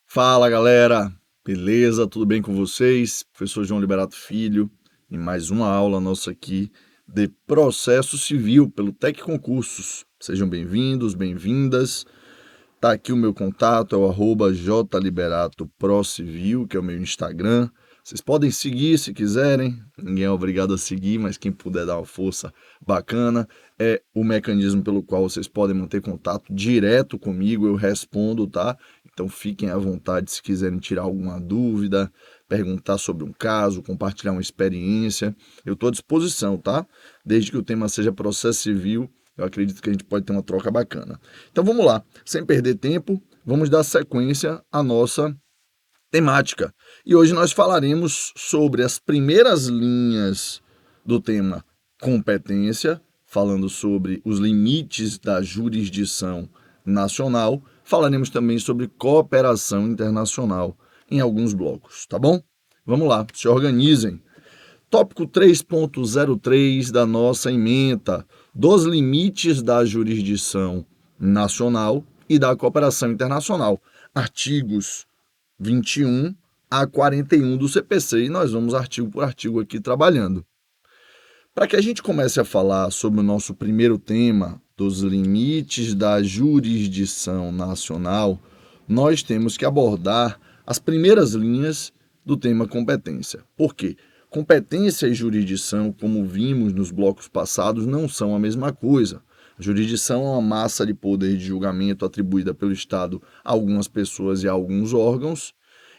Fala galera, beleza? Tudo bem com vocês? Professor João Liberato Filho, em mais uma aula nossa aqui de Processo Civil pelo Tec Concursos. Sejam bem-vindos, bem-vindas. Tá aqui o meu contato, é o @jliberatoprocivil, que é o meu Instagram. Vocês podem seguir se quiserem, ninguém é obrigado a seguir, mas quem puder dar uma força bacana, é o mecanismo pelo qual vocês podem manter contato direto comigo, eu respondo, tá? Então fiquem à vontade se quiserem tirar alguma dúvida, perguntar sobre um caso, compartilhar uma experiência, eu estou à disposição, tá? Desde que o tema seja processo civil, eu acredito que a gente pode ter uma troca bacana. Então vamos lá, sem perder tempo, vamos dar sequência à nossa temática. E hoje nós falaremos sobre as primeiras linhas do tema competência, falando sobre os limites da jurisdição nacional. Falaremos também sobre cooperação internacional em alguns blocos, tá bom? Vamos lá, se organizem. Tópico 3.03 da nossa ementa, dos limites da jurisdição nacional e da cooperação internacional. Artigos 21 a 41 do CPC, e nós vamos artigo por artigo aqui trabalhando. Para que a gente comece a falar sobre o nosso primeiro tema, dos limites da jurisdição nacional, nós temos que abordar as primeiras linhas do tema competência. Por quê? Competência e jurisdição, como vimos nos blocos passados, não são a mesma coisa. A jurisdição é uma massa de poder de julgamento atribuída pelo Estado a algumas pessoas e a alguns órgãos,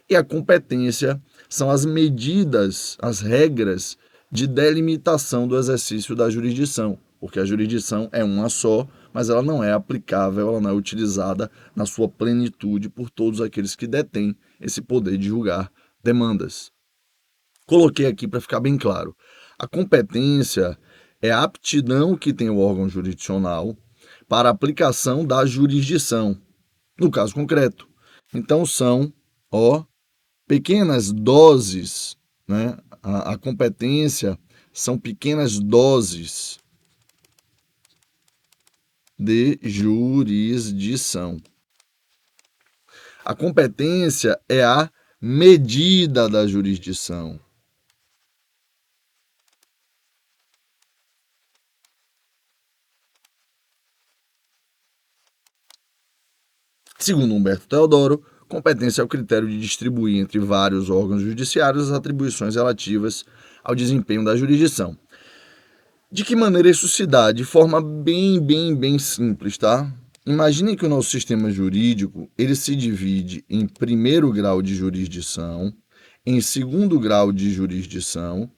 e a competência são as medidas, as regras de delimitação do exercício da jurisdição, porque a jurisdição é uma só, mas ela não é aplicável, ela não é utilizada na sua plenitude por todos aqueles que detêm esse poder de julgar demandas. Coloquei aqui para ficar bem claro. A competência é a aptidão que tem o órgão jurisdicional para a aplicação da jurisdição, no caso concreto. Então são, pequenas doses, né? A competência são pequenas doses de jurisdição. A competência é a medida da jurisdição. Segundo Humberto Teodoro, competência é o critério de distribuir entre vários órgãos judiciários as atribuições relativas ao desempenho da jurisdição. De que maneira isso se dá? De forma bem simples, tá? Imaginem que o nosso sistema jurídico ele se divide em primeiro grau de jurisdição, em segundo grau de jurisdição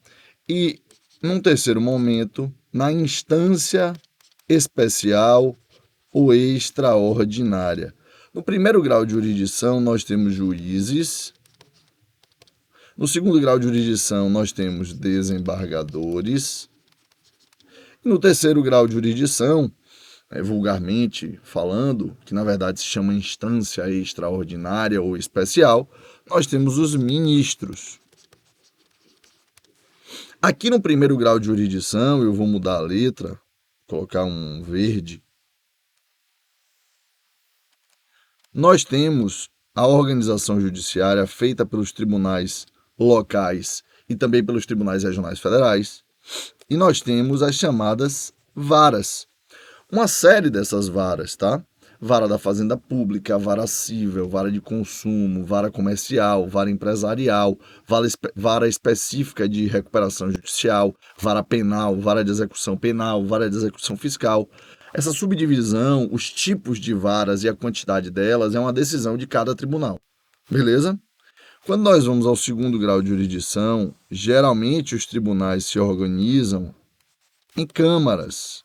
e, num terceiro momento, na instância especial ou extraordinária. No primeiro grau de jurisdição, nós temos juízes. No segundo grau de jurisdição, nós temos desembargadores. E no terceiro grau de jurisdição, vulgarmente falando, que na verdade se chama instância extraordinária ou especial, nós temos os ministros. Aqui no primeiro grau de jurisdição, eu vou mudar a letra, colocar um verde. Nós temos a organização judiciária feita pelos tribunais locais e também pelos tribunais regionais federais. E nós temos as chamadas varas. Uma série dessas varas, tá? Vara da Fazenda Pública, vara civil, vara de consumo, vara comercial, vara empresarial, vara específica de recuperação judicial, vara penal, vara de execução penal, vara de execução fiscal. Essa subdivisão, os tipos de varas e a quantidade delas é uma decisão de cada tribunal, beleza? Quando nós vamos ao segundo grau de jurisdição, geralmente os tribunais se organizam em câmaras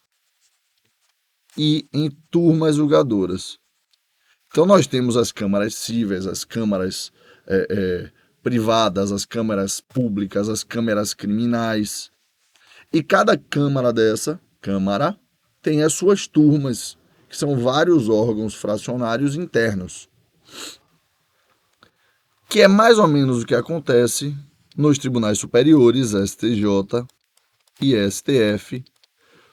e em turmas julgadoras. Então nós temos as câmaras cíveis, as câmaras privadas, as câmaras públicas, as câmaras criminais. E cada câmara tem as suas turmas, que são vários órgãos fracionários internos. Que é mais ou menos o que acontece nos tribunais superiores, STJ, e STF,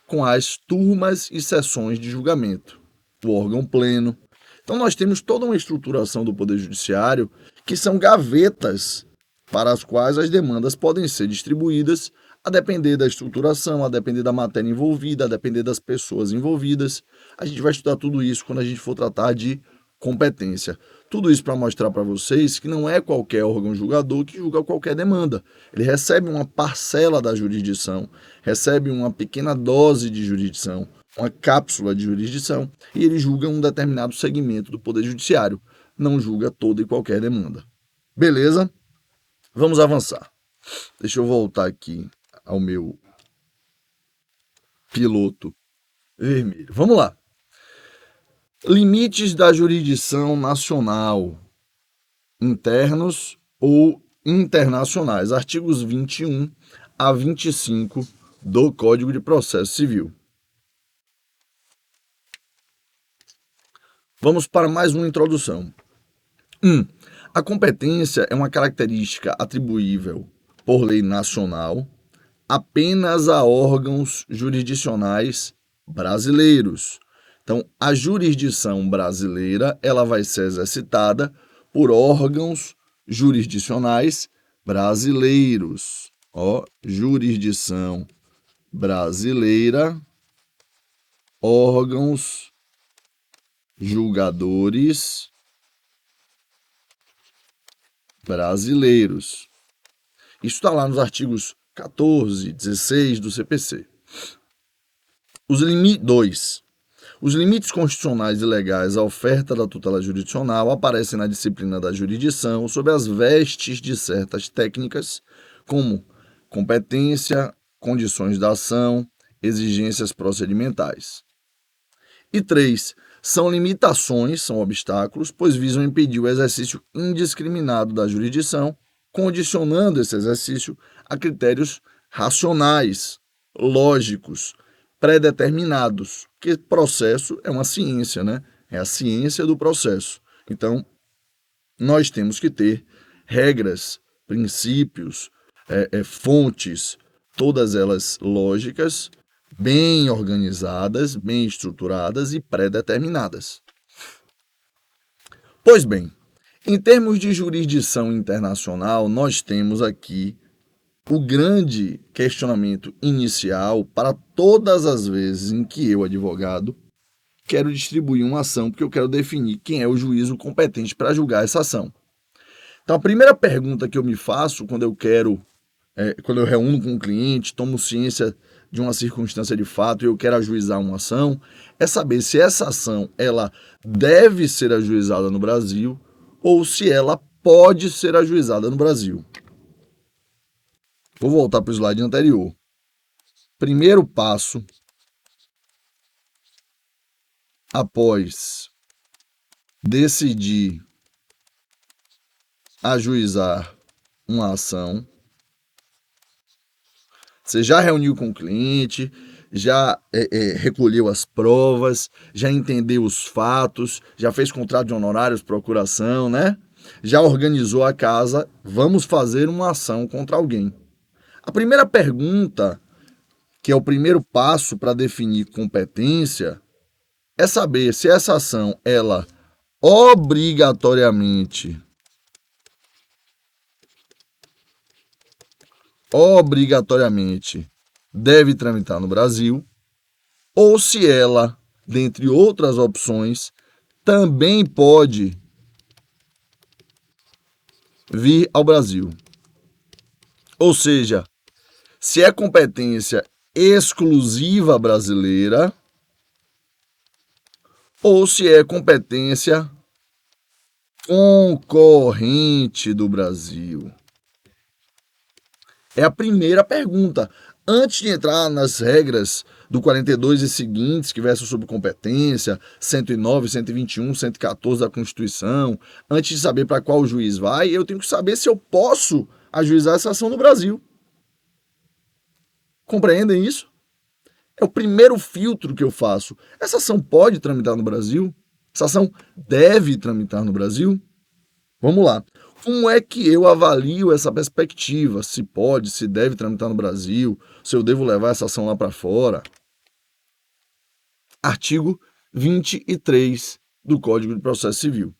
com as turmas e sessões de julgamento, o órgão pleno. Então nós temos toda uma estruturação do Poder Judiciário que são gavetas para as quais as demandas podem ser distribuídas a depender da estruturação, a depender da matéria envolvida, a depender das pessoas envolvidas. A gente vai estudar tudo isso quando a gente for tratar de competência. Tudo isso para mostrar para vocês que não é qualquer órgão julgador que julga qualquer demanda. Ele recebe uma parcela da jurisdição, recebe uma pequena dose de jurisdição, uma cápsula de jurisdição, e ele julga um determinado segmento do Poder Judiciário. Não julga toda e qualquer demanda. Beleza? Vamos avançar. Deixa eu voltar aqui ao meu piloto vermelho. Vamos lá. Limites da jurisdição nacional, internos ou internacionais. Artigos 21 a 25 do Código de Processo Civil. Vamos para mais uma introdução. 1. A competência é uma característica atribuível por lei nacional apenas a órgãos jurisdicionais brasileiros. Então, a jurisdição brasileira ela vai ser exercitada por órgãos jurisdicionais brasileiros. Jurisdição brasileira, órgãos julgadores brasileiros. Isso está lá nos artigos 14, 16 do CPC. 2. Os limites constitucionais e legais à oferta da tutela jurisdicional aparecem na disciplina da jurisdição sob as vestes de certas técnicas, como competência, condições da ação, exigências procedimentais. 3. São limitações, são obstáculos, pois visam impedir o exercício indiscriminado da jurisdição, condicionando esse exercício a critérios racionais, lógicos, pré-determinados, porque processo é uma ciência, né? É a ciência do processo. Então, nós temos que ter regras, princípios, fontes, todas elas lógicas, bem organizadas, bem estruturadas e pré-determinadas. Pois bem, em termos de jurisdição internacional, nós temos aqui o grande questionamento inicial para todas as vezes em que eu, advogado, quero distribuir uma ação, porque eu quero definir quem é o juízo competente para julgar essa ação. Então, a primeira pergunta que eu me faço quando eu reúno com um cliente, tomo ciência de uma circunstância de fato e eu quero ajuizar uma ação, é saber se essa ação ela deve ser ajuizada no Brasil ou se ela pode ser ajuizada no Brasil. Vou voltar para o slide anterior. Primeiro passo, após decidir ajuizar uma ação, você já reuniu com o cliente, já recolheu as provas, já entendeu os fatos, já fez contrato de honorários, procuração, né? Já organizou a casa, vamos fazer uma ação contra alguém. A primeira pergunta, que é o primeiro passo para definir competência, é saber se essa ação, ela obrigatoriamente deve tramitar no Brasil, ou se ela, dentre outras opções, também pode vir ao Brasil. Ou seja, se é competência exclusiva brasileira ou se é competência concorrente do Brasil. É a primeira pergunta. Antes de entrar nas regras do 42 e seguintes, que versam sobre competência, 109, 121, 114 da Constituição, antes de saber para qual juiz vai, eu tenho que saber se eu posso ajuizar essa ação no Brasil. Compreendem isso? É o primeiro filtro que eu faço. Essa ação pode tramitar no Brasil? Essa ação deve tramitar no Brasil? Vamos lá. Como é que eu avalio essa perspectiva? Se pode, se deve tramitar no Brasil, se eu devo levar essa ação lá para fora? Artigo 23 do Código de Processo Civil.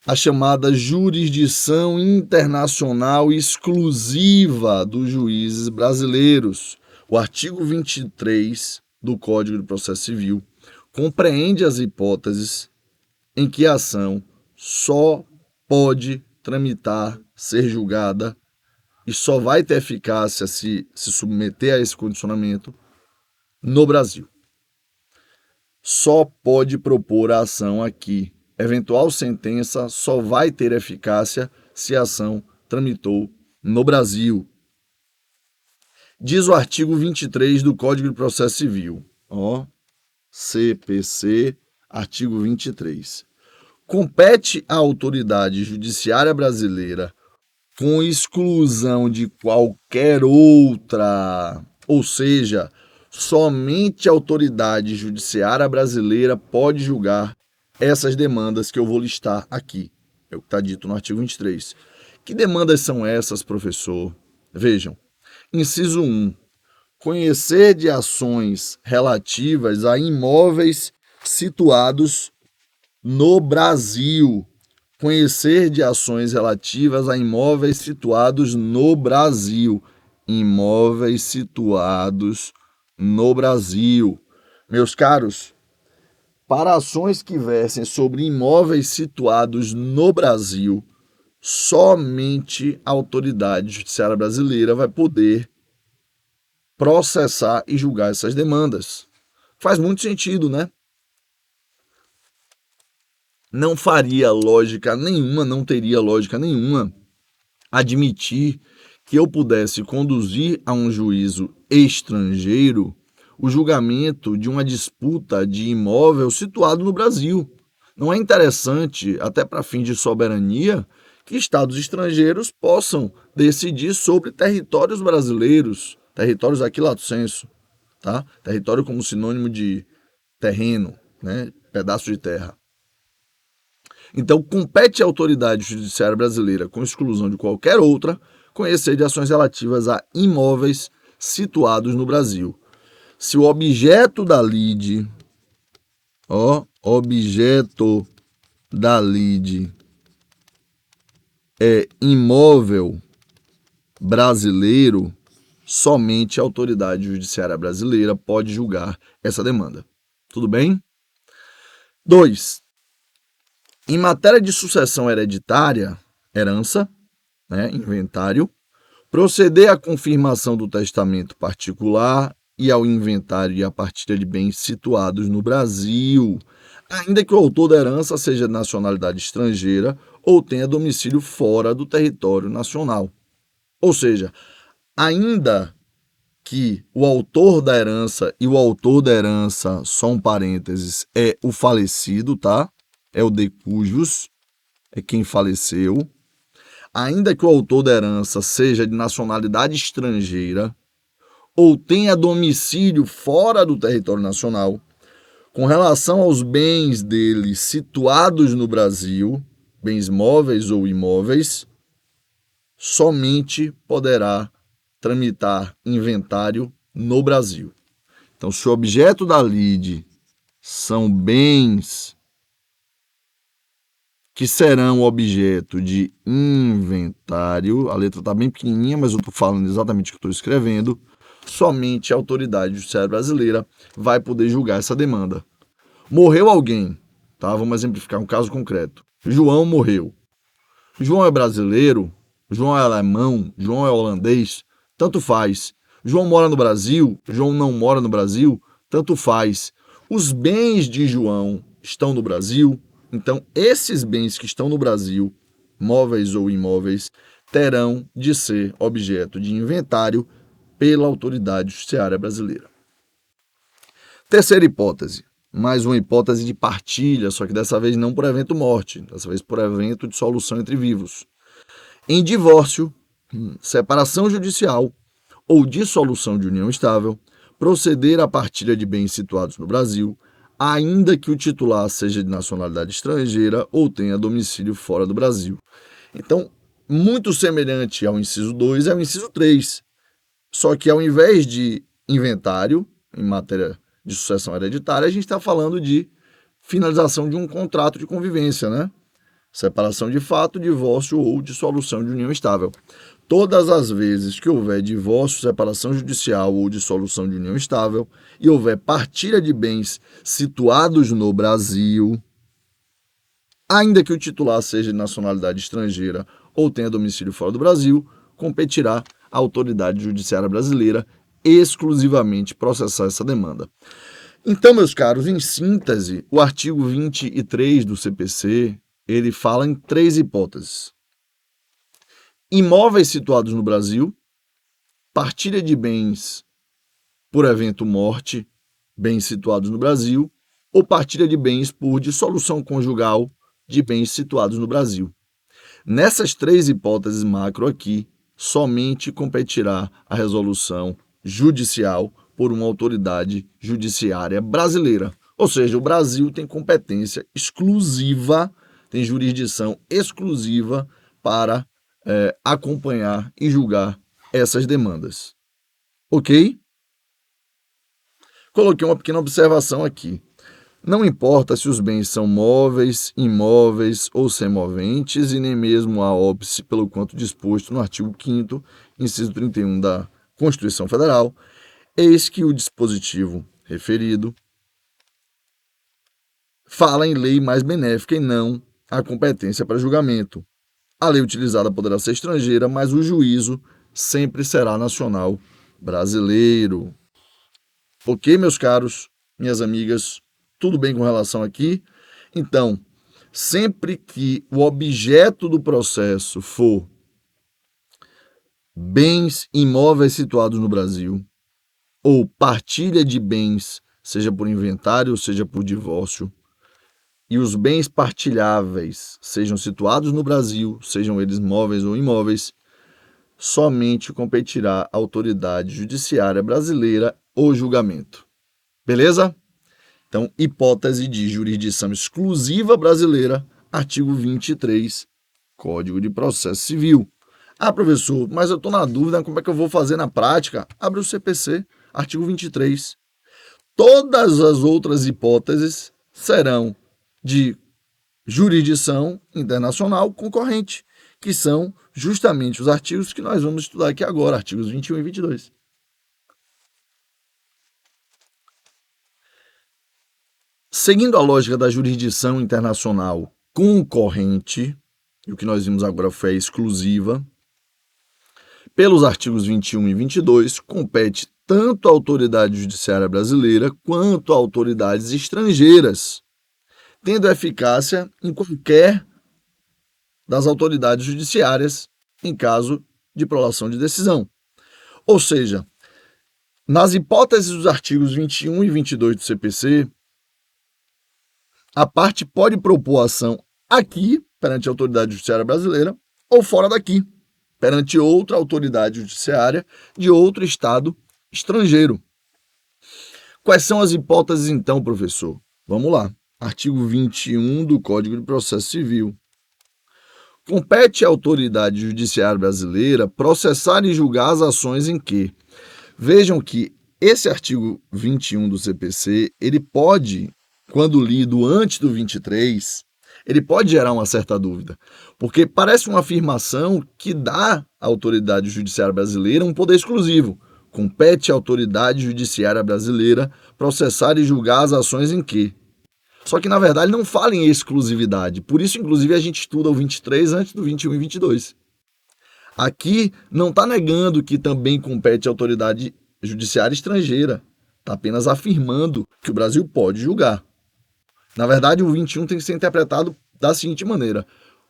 A chamada jurisdição internacional exclusiva dos juízes brasileiros. O artigo 23 do Código de Processo Civil compreende as hipóteses em que a ação só pode tramitar, ser julgada e só vai ter eficácia se submeter a esse condicionamento no Brasil. Só pode propor a ação aqui. Eventual sentença só vai ter eficácia se a ação tramitou no Brasil. Diz o artigo 23 do Código de Processo Civil, CPC, artigo 23. Compete à autoridade judiciária brasileira, com exclusão de qualquer outra, ou seja, somente a autoridade judiciária brasileira pode julgar essas demandas que eu vou listar aqui. É o que está dito no artigo 23. Que demandas são essas, professor? Vejam. Inciso 1. Conhecer de ações relativas a imóveis situados no Brasil. Conhecer de ações relativas a imóveis situados no Brasil. Imóveis situados no Brasil. Meus caros, para ações que versem sobre imóveis situados no Brasil, somente a autoridade judiciária brasileira vai poder processar e julgar essas demandas. Faz muito sentido, né? Não faria lógica nenhuma, não teria lógica nenhuma admitir que eu pudesse conduzir a um juízo estrangeiro o julgamento de uma disputa de imóvel situado no Brasil. Não é interessante, até para fim de soberania, que estados estrangeiros possam decidir sobre territórios brasileiros, territórios aqui lato sensu, tá? Território como sinônimo de terreno, né? Pedaço de terra. Então, compete à autoridade judiciária brasileira, com exclusão de qualquer outra, conhecer de ações relativas a imóveis situados no Brasil. Se o objeto da lide, objeto da lide é imóvel brasileiro, somente a autoridade judiciária brasileira pode julgar essa demanda. Tudo bem? 2. Em matéria de sucessão hereditária, herança, inventário, proceder à confirmação do testamento particular e ao inventário e à partilha de bens situados no Brasil, ainda que o autor da herança seja de nacionalidade estrangeira ou tenha domicílio fora do território nacional. Ou seja, ainda que o autor da herança, e o autor da herança, só um parênteses, é o falecido, tá? É o de cujus, é quem faleceu. Ainda que o autor da herança seja de nacionalidade estrangeira ou tenha domicílio fora do território nacional, com relação aos bens dele situados no Brasil, bens móveis ou imóveis, somente poderá tramitar inventário no Brasil. Então, se o objeto da lide são bens que serão objeto de inventário, a letra está bem pequenininha, mas eu estou falando exatamente o que estou escrevendo, somente a autoridade judiciária brasileira vai poder julgar essa demanda. Morreu alguém, tá? Vamos exemplificar um caso concreto. João morreu. João é brasileiro, João é alemão, João é holandês, tanto faz. João mora no Brasil, João não mora no Brasil, tanto faz. Os bens de João estão no Brasil, então esses bens que estão no Brasil, móveis ou imóveis, terão de ser objeto de inventário pela autoridade judiciária brasileira. Terceira hipótese, mais uma hipótese de partilha, só que dessa vez não por evento morte, dessa vez por evento de solução entre vivos. Em divórcio, separação judicial ou dissolução de união estável, proceder à partilha de bens situados no Brasil, ainda que o titular seja de nacionalidade estrangeira ou tenha domicílio fora do Brasil. Então, muito semelhante ao inciso 2 é o inciso 3. Só que ao invés de inventário, em matéria de sucessão hereditária, a gente está falando de finalização de um contrato de convivência, né? Separação de fato, divórcio ou dissolução de união estável. Todas as vezes que houver divórcio, separação judicial ou dissolução de união estável e houver partilha de bens situados no Brasil, ainda que o titular seja de nacionalidade estrangeira ou tenha domicílio fora do Brasil, competirá à autoridade judiciária brasileira exclusivamente processar essa demanda. Então, meus caros, em síntese, o artigo 23 do CPC, ele fala em 3 hipóteses: imóveis situados no Brasil, partilha de bens por evento morte, bens situados no Brasil, ou partilha de bens por dissolução conjugal de bens situados no Brasil. Nessas 3 hipóteses macro aqui, somente competirá a resolução judicial por uma autoridade judiciária brasileira. Ou seja, o Brasil tem competência exclusiva, tem jurisdição exclusiva para acompanhar e julgar essas demandas. Ok? Coloquei uma pequena observação aqui. Não importa se os bens são móveis, imóveis ou semoventes e nem mesmo a óbice pelo quanto disposto no artigo 5º, inciso 31 da Constituição Federal, eis que o dispositivo referido fala em lei mais benéfica e não a competência para julgamento. A lei utilizada poderá ser estrangeira, mas o juízo sempre será nacional brasileiro. Ok, meus caros, minhas amigas, tudo bem com relação aqui? Então, sempre que o objeto do processo for bens imóveis situados no Brasil, ou partilha de bens, seja por inventário ou seja por divórcio, e os bens partilháveis sejam situados no Brasil, sejam eles móveis ou imóveis, somente competirá a autoridade judiciária brasileira o julgamento. Beleza? Então, hipótese de jurisdição exclusiva brasileira, artigo 23, Código de Processo Civil. Ah, professor, mas eu estou na dúvida, como é que eu vou fazer na prática? Abre o CPC, artigo 23. Todas as outras hipóteses serão de jurisdição internacional concorrente, que são justamente os artigos que nós vamos estudar aqui agora, artigos 21 e 22. Seguindo a lógica da jurisdição internacional concorrente, e o que nós vimos agora foi a exclusiva, pelos artigos 21 e 22, compete tanto à autoridade judiciária brasileira quanto a autoridades estrangeiras, tendo eficácia em qualquer das autoridades judiciárias em caso de prolação de decisão. Ou seja, nas hipóteses dos artigos 21 e 22 do CPC, a parte pode propor ação aqui, perante a autoridade judiciária brasileira, ou fora daqui, perante outra autoridade judiciária de outro estado estrangeiro. Quais são as hipóteses então, professor? Vamos lá. Artigo 21 do Código de Processo Civil. Compete à autoridade judiciária brasileira processar e julgar as ações em que. Vejam que esse artigo 21 do CPC, ele pode, quando lido antes do 23, ele pode gerar uma certa dúvida, porque parece uma afirmação que dá à autoridade judiciária brasileira um poder exclusivo. Compete à autoridade judiciária brasileira processar e julgar as ações em que. Só que, na verdade, não fala em exclusividade. Por isso, inclusive, a gente estuda o 23 antes do 21 e 22. Aqui não está negando que também compete à autoridade judiciária estrangeira. Está apenas afirmando que o Brasil pode julgar. Na verdade, o 21 tem que ser interpretado da seguinte maneira: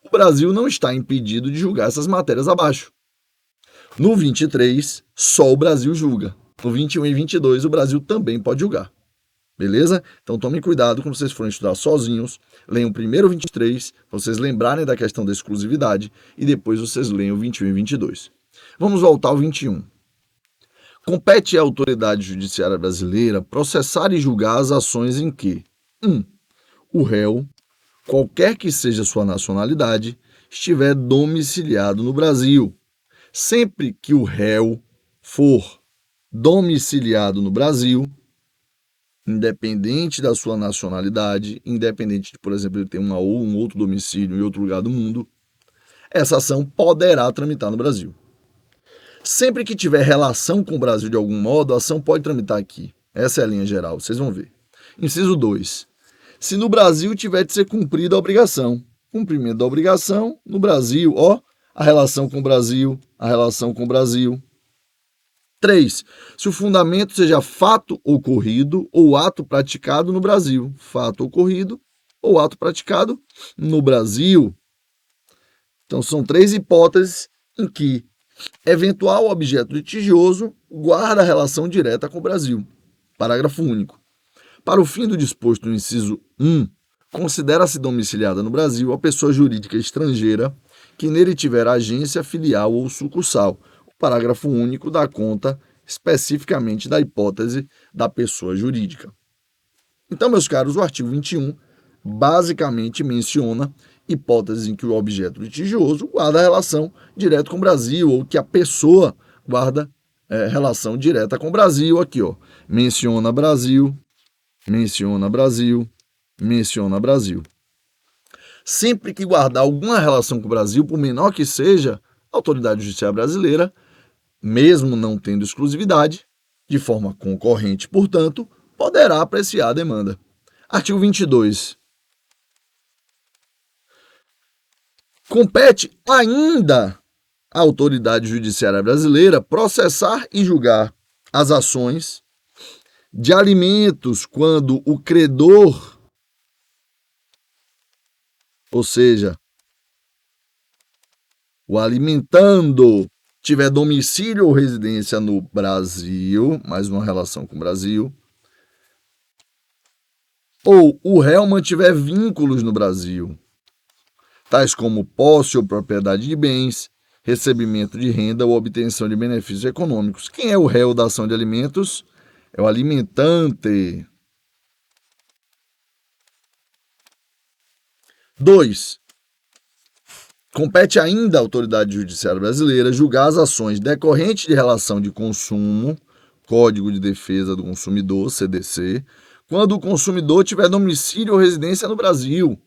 o Brasil não está impedido de julgar essas matérias abaixo. No 23, só o Brasil julga. No 21 e 22, o Brasil também pode julgar. Beleza? Então tomem cuidado quando vocês forem estudar sozinhos. Leiam primeiro o 23, para vocês lembrarem da questão da exclusividade, e depois vocês leiam o 21 e 22. Vamos voltar ao 21. Compete à autoridade judiciária brasileira processar e julgar as ações em que O réu, qualquer que seja sua nacionalidade, estiver domiciliado no Brasil. Sempre que o réu for domiciliado no Brasil, independente da sua nacionalidade, independente de, por exemplo, ele ter um outro domicílio em outro lugar do mundo, essa ação poderá tramitar no Brasil. Sempre que tiver relação com o Brasil de algum modo, a ação pode tramitar aqui. Essa é a linha geral, vocês vão ver. Inciso 2. Se no Brasil tiver de ser cumprida a obrigação. Cumprimento da obrigação no Brasil, a relação com o Brasil, a relação com o Brasil. 3. Se o fundamento seja fato ocorrido ou ato praticado no Brasil. Fato ocorrido ou ato praticado no Brasil. Então, são 3 hipóteses em que eventual objeto litigioso guarda relação direta com o Brasil. Parágrafo único. Para o fim do disposto no inciso 1, considera-se domiciliada no Brasil a pessoa jurídica estrangeira que nele tiver agência, filial ou sucursal. O parágrafo único dá conta especificamente da hipótese da pessoa jurídica. Então, meus caros, o artigo 21 basicamente menciona hipóteses em que o objeto litigioso guarda relação direta com o Brasil ou que a pessoa guarda relação direta com o Brasil. Aqui, menciona Brasil, menciona Brasil, menciona Brasil. Sempre que guardar alguma relação com o Brasil, por menor que seja, a autoridade judiciária brasileira, mesmo não tendo exclusividade, de forma concorrente, portanto, poderá apreciar a demanda. Artigo 22. Compete ainda à autoridade judiciária brasileira processar e julgar as ações de alimentos quando o credor, ou seja, o alimentando, tiver domicílio ou residência no Brasil, mais uma relação com o Brasil, ou o réu mantiver vínculos no Brasil, tais como posse ou propriedade de bens, recebimento de renda ou obtenção de benefícios econômicos. Quem é o réu da ação de alimentos? É o alimentante. 2. Compete ainda à autoridade judiciária brasileira julgar as ações decorrentes de relação de consumo, Código de Defesa do Consumidor, CDC, quando o consumidor tiver domicílio ou residência no Brasil.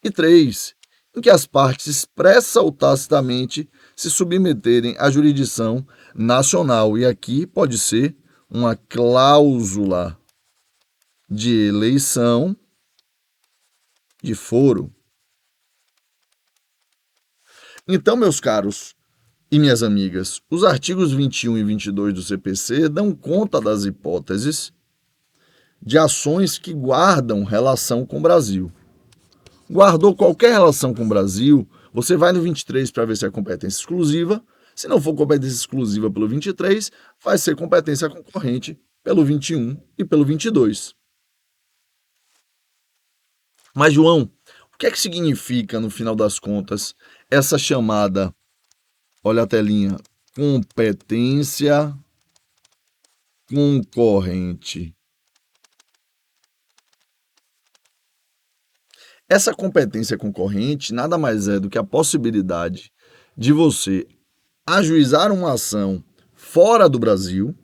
E 3. Em que as partes expressa ou tacitamente se submeterem à jurisdição nacional. E aqui pode ser uma cláusula de eleição de foro. Então, meus caros e minhas amigas, os artigos 21 e 22 do CPC dão conta das hipóteses de ações que guardam relação com o Brasil. Guardou qualquer relação com o Brasil, você vai no 23 para ver se é competência exclusiva. Se não for competência exclusiva pelo 23, vai ser competência concorrente pelo 21 e pelo 22. Mas, João, o que é que significa, no final das contas, essa chamada, olha a telinha, competência concorrente? Essa competência concorrente nada mais é do que a possibilidade de você ajuizar uma ação fora do Brasil,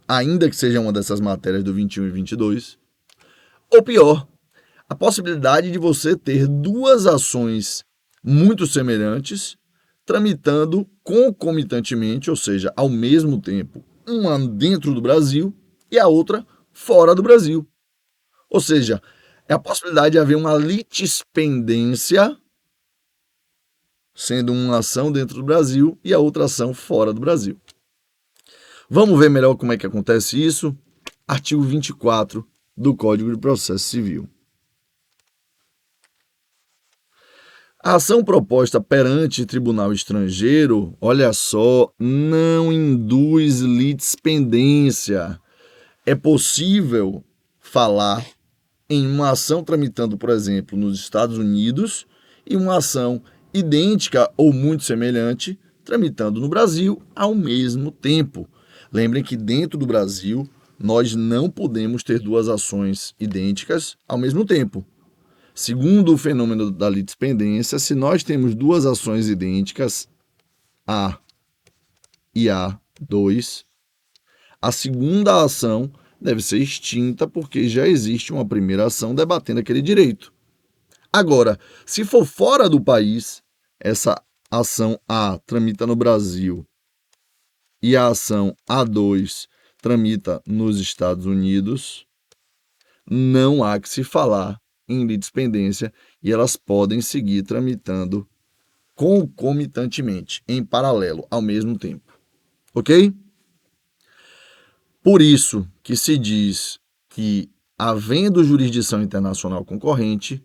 ainda que seja uma dessas matérias do 21 e 22, ou pior, a possibilidade de você ter 2 ações muito semelhantes tramitando concomitantemente, ou seja, ao mesmo tempo, uma dentro do Brasil e a outra fora do Brasil. Ou seja, é a possibilidade de haver uma litispendência, sendo uma ação dentro do Brasil e a outra ação fora do Brasil. Vamos ver melhor como é que acontece isso? Artigo 24 do Código de Processo Civil. A ação proposta perante tribunal estrangeiro, olha só, não induz litispendência. É possível falar em uma ação tramitando, por exemplo, nos Estados Unidos e uma ação idêntica ou muito semelhante tramitando no Brasil ao mesmo tempo. Lembrem que dentro do Brasil nós não podemos ter duas ações idênticas ao mesmo tempo. Segundo o fenômeno da litispendência, se nós temos duas ações idênticas, A e A2, a segunda ação deve ser extinta porque já existe uma primeira ação debatendo aquele direito. Agora, se for fora do país, essa ação A tramita no Brasil e a ação A2 tramita nos Estados Unidos, não há que se falar em litispendência e elas podem seguir tramitando concomitantemente, em paralelo, ao mesmo tempo. Ok? Por isso que se diz que, havendo jurisdição internacional concorrente,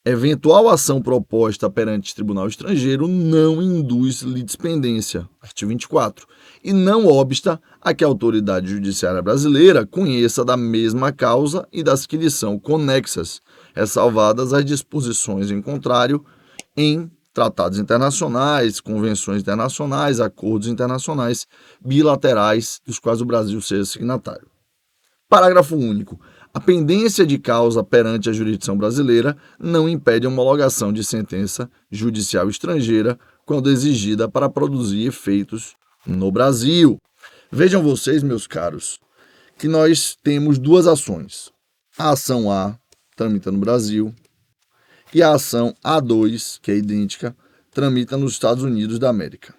eventual ação proposta perante tribunal estrangeiro não induz litispendência, artigo 24, e não obsta a que a autoridade judiciária brasileira conheça da mesma causa e das que lhe são conexas, ressalvadas as disposições em contrário em tratados internacionais, convenções internacionais, acordos internacionais bilaterais dos quais o Brasil seja signatário. Parágrafo único. A pendência de causa perante a jurisdição brasileira não impede a homologação de sentença judicial estrangeira quando exigida para produzir efeitos no Brasil. Vejam vocês, meus caros, que nós temos duas ações. A ação A tramita no Brasil e a ação A2, que é idêntica, tramita nos Estados Unidos da América.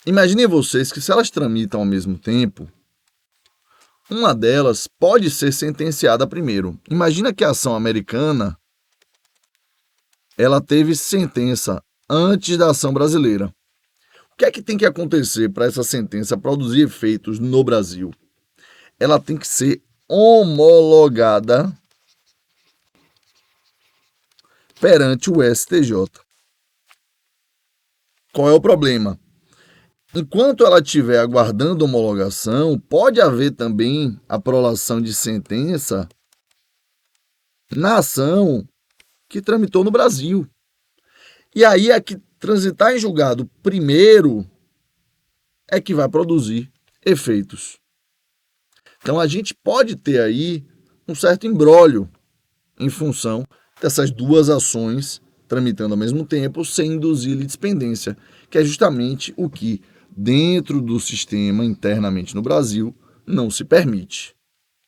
Imaginem vocês que se elas tramitam ao mesmo tempo, uma delas pode ser sentenciada primeiro. Imagina que a ação americana ela teve sentença antes da ação brasileira. O que é que tem que acontecer para essa sentença produzir efeitos no Brasil? Ela tem que ser homologada perante o STJ. Qual é o problema? Enquanto ela estiver aguardando homologação, pode haver também a prolação de sentença na ação que tramitou no Brasil. E aí a que transitar em julgado primeiro é que vai produzir efeitos. Então a gente pode ter aí um certo imbróglio em função dessas duas ações tramitando ao mesmo tempo sem induzir litispendência, que é justamente o que dentro do sistema internamente no Brasil não se permite.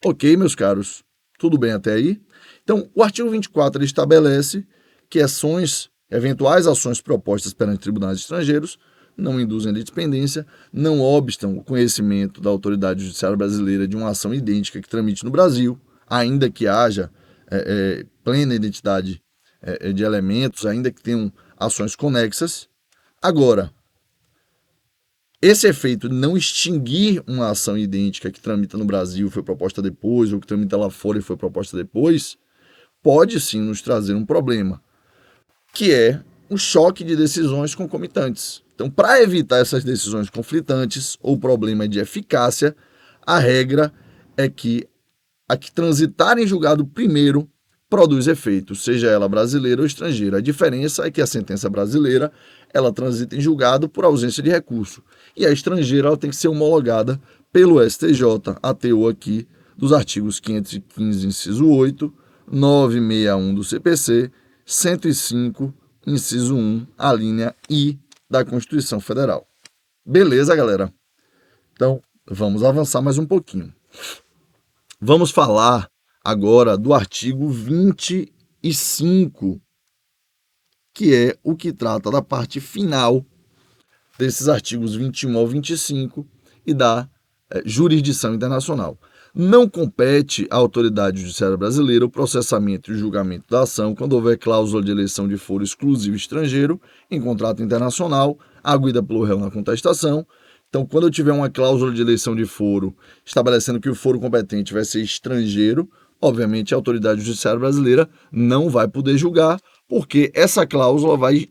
Ok, meus caros? Tudo bem até aí? Então, o artigo 24 ele estabelece que eventuais ações propostas perante tribunais estrangeiros não induzem litispendência, não obstam o conhecimento da autoridade judiciária brasileira de uma ação idêntica que tramite no Brasil, ainda que haja plena identidade de elementos, ainda que tenham ações conexas. Agora, esse efeito de não extinguir uma ação idêntica que tramita no Brasil, foi proposta depois, ou que tramita lá fora e foi proposta depois, pode sim nos trazer um problema, que é o choque de decisões concomitantes. Então, para evitar essas decisões conflitantes ou problema de eficácia, a regra é que a que transitar em julgado primeiro produz efeito, seja ela brasileira ou estrangeira. A diferença é que a sentença brasileira ela transita em julgado por ausência de recurso e a estrangeira ela tem que ser homologada pelo STJ, a teor aqui dos artigos 515, inciso 8, 961 do CPC, 105, inciso 1, a linha I da Constituição Federal. Beleza, galera? Então, vamos avançar mais um pouquinho. Vamos falar agora do artigo 25, que é o que trata da parte final desses artigos 21 ao 25 e da jurisdição internacional. Não compete à autoridade judiciária brasileira o processamento e o julgamento da ação quando houver cláusula de eleição de foro exclusivo estrangeiro em contrato internacional, arguida pelo réu na contestação. Então, quando eu tiver uma cláusula de eleição de foro estabelecendo que o foro competente vai ser estrangeiro, obviamente a autoridade judiciária brasileira não vai poder julgar, porque essa cláusula vai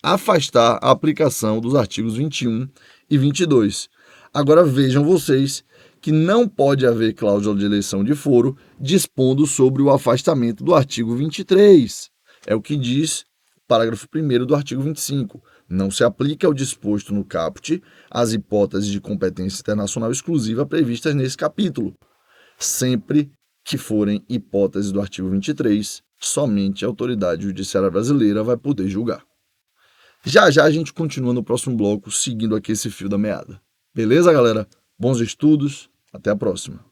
afastar a aplicação dos artigos 21 e 22. Agora vejam vocês que não pode haver cláusula de eleição de foro dispondo sobre o afastamento do artigo 23. É o que diz o parágrafo 1º do artigo 25. Não se aplica ao disposto no caput as hipóteses de competência internacional exclusiva previstas nesse capítulo. Sempre que forem hipóteses do artigo 23, somente a autoridade judiciária brasileira vai poder julgar. Já já a gente continua no próximo bloco, seguindo aqui esse fio da meada. Beleza, galera? Bons estudos, até a próxima.